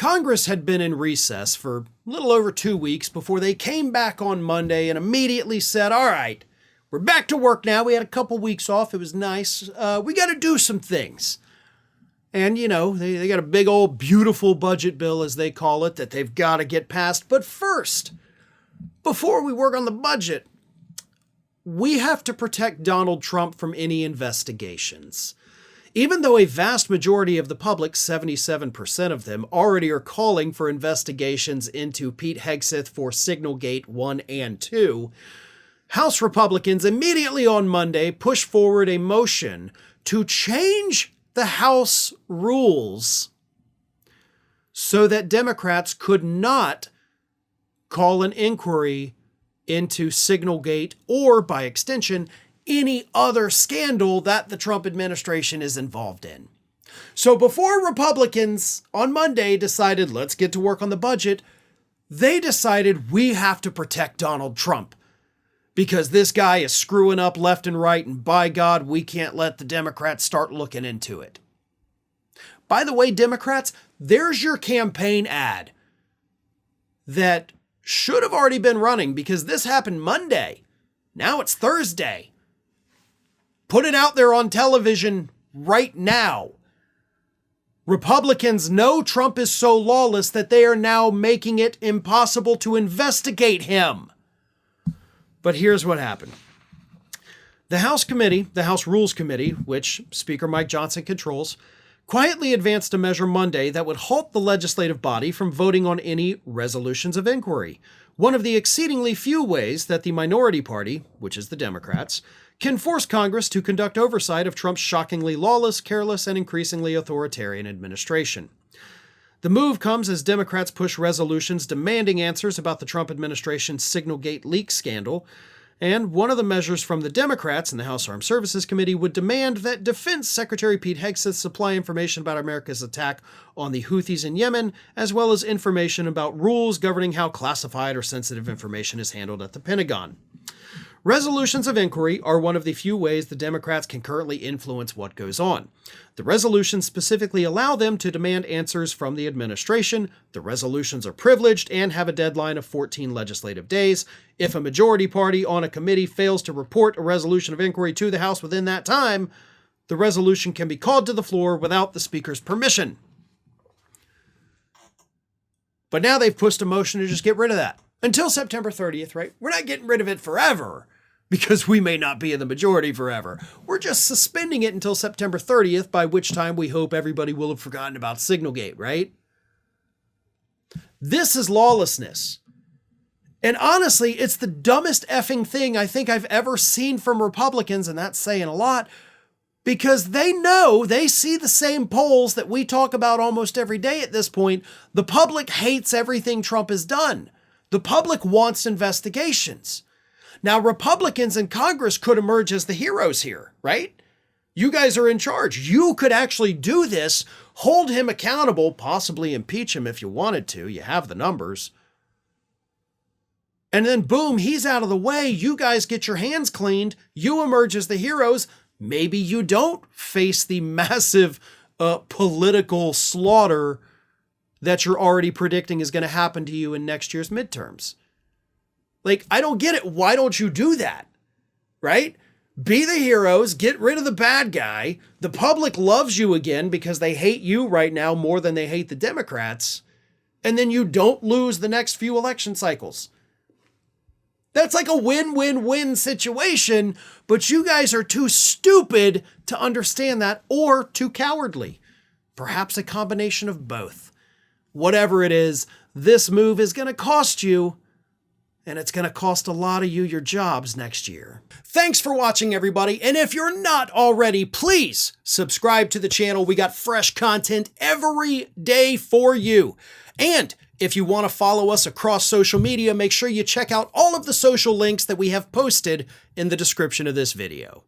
Congress had been in recess for a little over 2 weeks before they came back on Monday and immediately said, all right, we're back to work now. We had a couple weeks off. It was nice. We got to do some things. And, you know, they got a big old beautiful budget bill, as they call it, that they've got to get passed. But first, before we work on the budget, we have to protect Donald Trump from any investigations. Even though a vast majority of the public, 77% of them, already are calling for investigations into Pete Hegseth for Signalgate 1 and 2, House Republicans immediately on Monday pushed forward a motion to change the House rules so that Democrats could not call an inquiry into Signalgate or, by extension, any other scandal that the Trump administration is involved in. So before Republicans on Monday decided, let's get to work on the budget, they decided we have to protect Donald Trump because this guy is screwing up left and right, and by God, we can't let the Democrats start looking into it. By the way, Democrats, there's your campaign ad that should have already been running because this happened Monday. Now it's Thursday. Put it out there on television right now. Republicans know Trump is so lawless that they are now making it impossible to investigate him. But here's what happened. The House Rules Committee, which Speaker Mike Johnson controls, quietly advanced a measure Monday that would halt the legislative body from voting on any resolutions of inquiry. One of the exceedingly few ways that the minority party, which is the Democrats, can force Congress to conduct oversight of Trump's shockingly lawless, careless, and increasingly authoritarian administration. The move comes as Democrats push resolutions demanding answers about the Trump administration's Signalgate leak scandal, and one of the measures from the Democrats in the House Armed Services Committee would demand that Defense Secretary Pete Hegseth supply information about America's attack on the Houthis in Yemen, as well as information about rules governing how classified or sensitive information is handled at the Pentagon. Resolutions of inquiry are one of the few ways the Democrats can currently influence what goes on. The resolutions specifically allow them to demand answers from the administration. The resolutions are privileged and have a deadline of 14 legislative days. If a majority party on a committee fails to report a resolution of inquiry to the House within that time, the resolution can be called to the floor without the Speaker's permission. But now they've pushed a motion to just get rid of that. Until September 30th, right? We're not getting rid of it forever because we may not be in the majority forever. We're just suspending it until September 30th, by which time we hope everybody will have forgotten about Signalgate, right? This is lawlessness. And honestly, it's the dumbest effing thing I think I've ever seen from Republicans, and that's saying a lot, because they know, they see the same polls that we talk about almost every day at this point. The public hates everything Trump has done. The public wants investigations. Now, Republicans in Congress could emerge as the heroes here, right? You guys are in charge. You could actually do this, hold him accountable, possibly impeach him if you wanted to. You have the numbers. And then boom, he's out of the way. You guys get your hands cleaned. You emerge as the heroes. Maybe you don't face the massive political slaughter that you're already predicting is going to happen to you in next year's midterms. Like, I don't get it. Why don't you do that? Right? Be the heroes, get rid of the bad guy. The public loves you again because they hate you right now more than they hate the Democrats. And then you don't lose the next few election cycles. That's like a win-win-win situation, but you guys are too stupid to understand that, or too cowardly. Perhaps a combination of both. Whatever it is, this move is going to cost you, and it's going to cost a lot of you your jobs next year. Thanks for watching, everybody. And if you're not already, please subscribe to the channel. We got fresh content every day for you. And if you want to follow us across social media, make sure you check out all of the social links that we have posted in the description of this video.